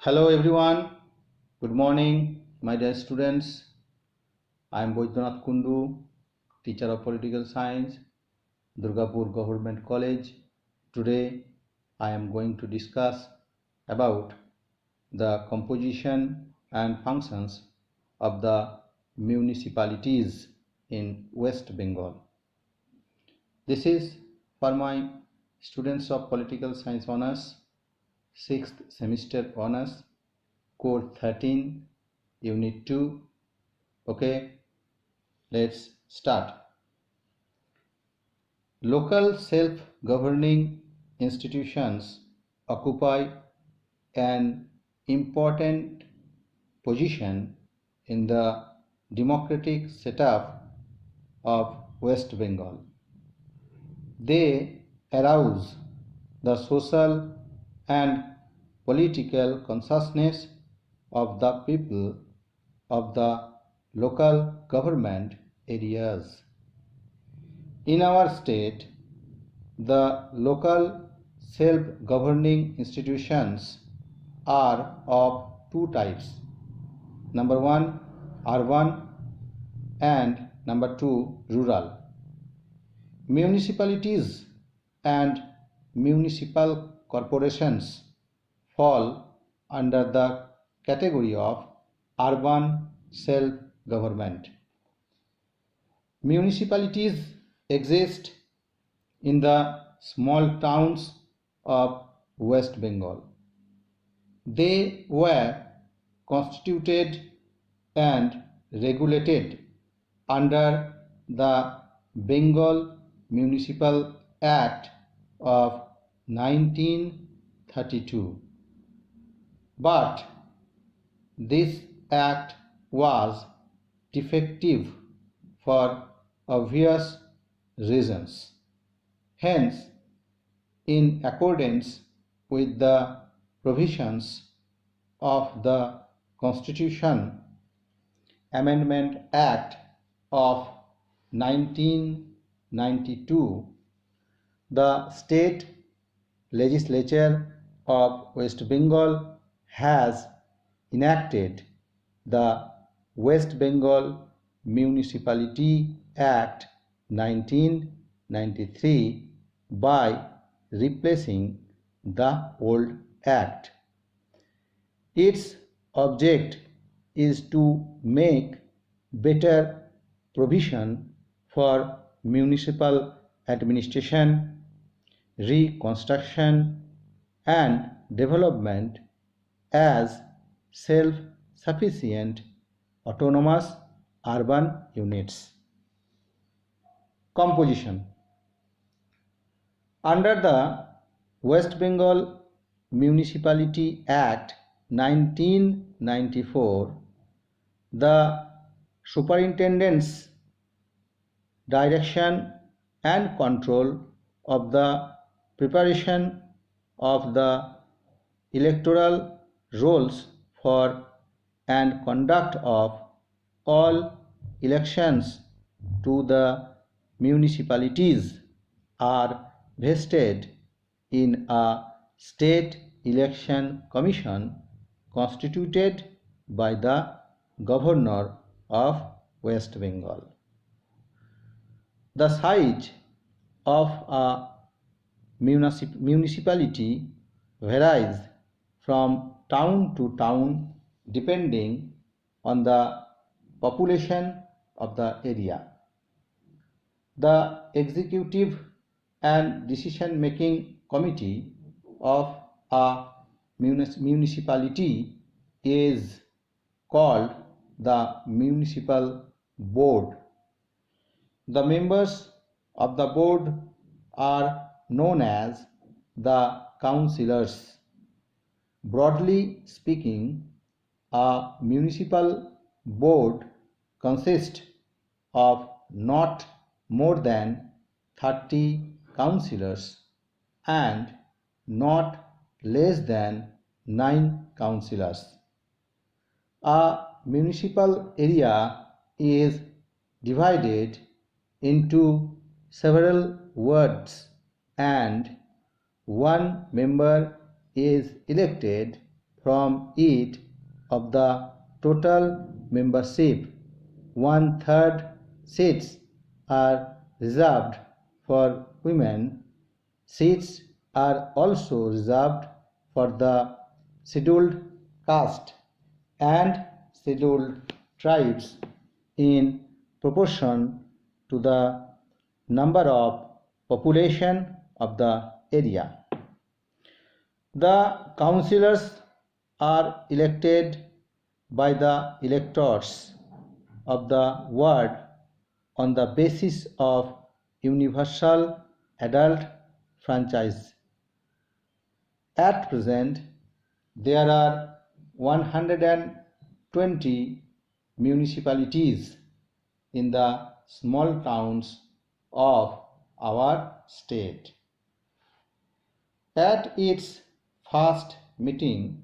Hello everyone, good morning my dear students. I am Boidranath Kundu, teacher of political science, Durgapur Government College. Today I am going to discuss about the composition and functions of the municipalities in West Bengal. This is for my students of political science honors, 6th semester honors, Core 13, Unit 2. Okay, let's start. Local self-governing institutions occupy an important position in the democratic setup of West Bengal. They arouse the social and political consciousness of the people of the local government areas. In our state, the local self-governing institutions are of two types. Number one, urban, and number two, rural. Municipalities and municipal corporations fall under the category of urban self-government. Municipalities exist in the small towns of West Bengal. They were constituted and regulated under the Bengal Municipal Act of 1932. But this act was defective for obvious reasons. Hence, in accordance with the provisions of the Constitution Amendment Act of 1992, the state legislature of West Bengal has enacted the West Bengal Municipality Act 1993 by replacing the old act. Its object is to make better provision for municipal administration, reconstruction, and development as self-sufficient autonomous urban units. Composition. Under the West Bengal Municipality Act 1994, the superintendent's direction and control of the preparation of the electoral rolls for and conduct of all elections to the municipalities are vested in a state election commission constituted by the Governor of West Bengal. The size of a municipality varies from town to town depending on the population of the area. The executive and decision-making committee of a municipality is called the municipal board. The members of the board are known as the councillors. Broadly speaking, a municipal board consists of not more than 30 councillors and not less than 9 councillors. A municipal area is divided into several wards and one member is elected from it of the total membership. 1/3 seats are reserved for women. Seats are also reserved for the scheduled caste and scheduled tribes in proportion to the number of population of the area. The councillors are elected by the electors of the ward on the basis of universal adult franchise. At present, there are 120 municipalities in the small towns of our state. At its first meeting,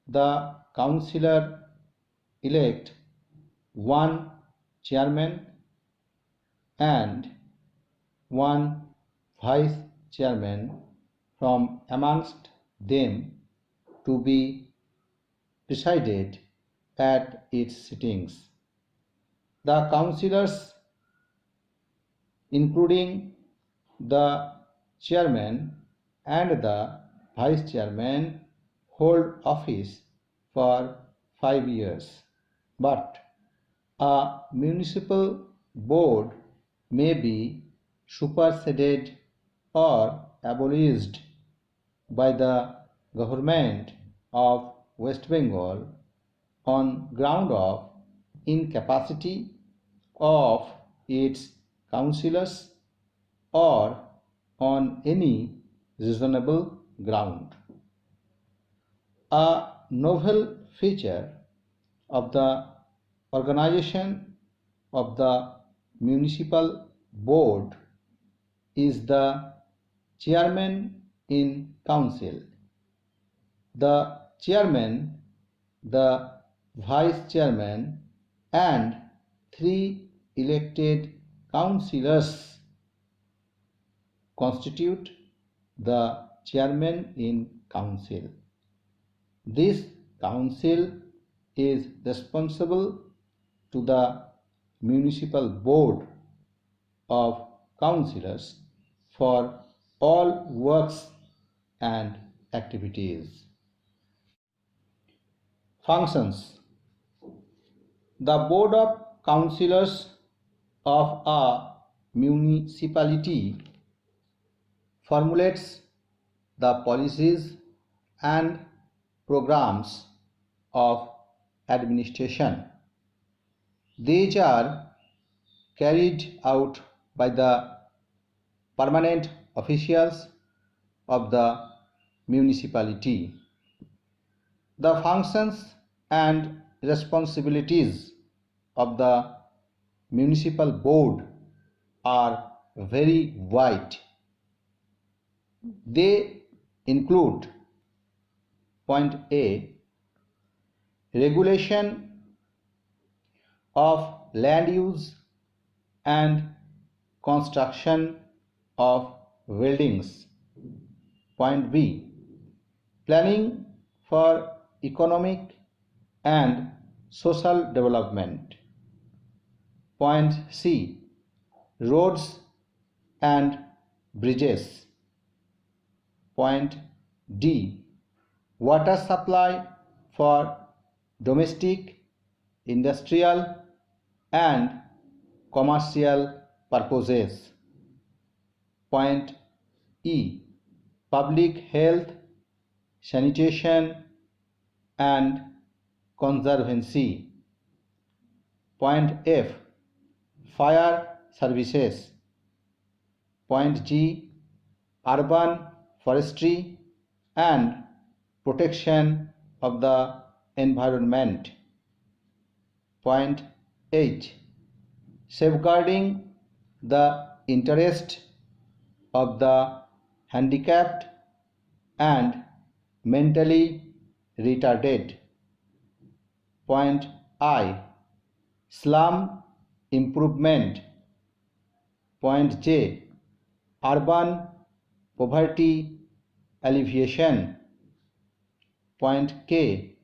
the councillor elect one chairman and one vice chairman from amongst them to be presided at its sittings. The councillors, including the chairman and the vice chairman, hold office for 5 years. But a municipal board may be superseded or abolished by the government of West Bengal on ground of incapacity of its councillors or on any reasonable ground. A novel feature of the organization of the municipal board is the chairman in council. The chairman, the vice chairman, and 3 elected councillors constitute the chairman in council. This council is responsible to the municipal board of councillors for all works and activities. Functions. The board of councillors of a municipality formulates the policies and programs of administration. These are carried out by the permanent officials of the municipality. The functions and responsibilities of the municipal board are very wide. They include: point A, regulation of land use and construction of buildings. Point B, planning for economic and social development. Point C, roads and bridges. Point D, water supply for domestic, industrial and commercial purposes. Point E, public health, sanitation and conservancy. Point F, fire services. Point G, urban forestry and protection of the environment. Point H, safeguarding the interest of the handicapped and mentally retarded. Point I, slum improvement. Point J, urban poverty alleviation. Point K,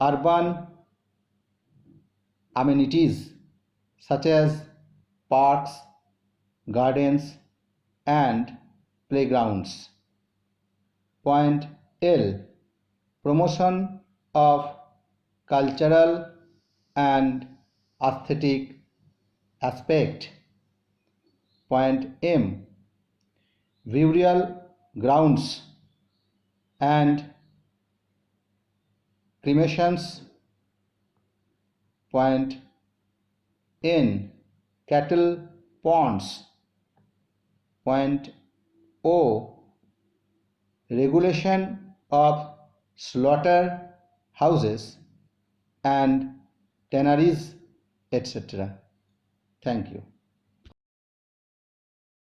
urban amenities such as parks, gardens, and playgrounds. Point L, promotion of cultural and aesthetic aspect. Point M, burial grounds and cremations. Point N, cattle ponds. Point O, regulation of slaughter houses and tanneries, etc. Thank you.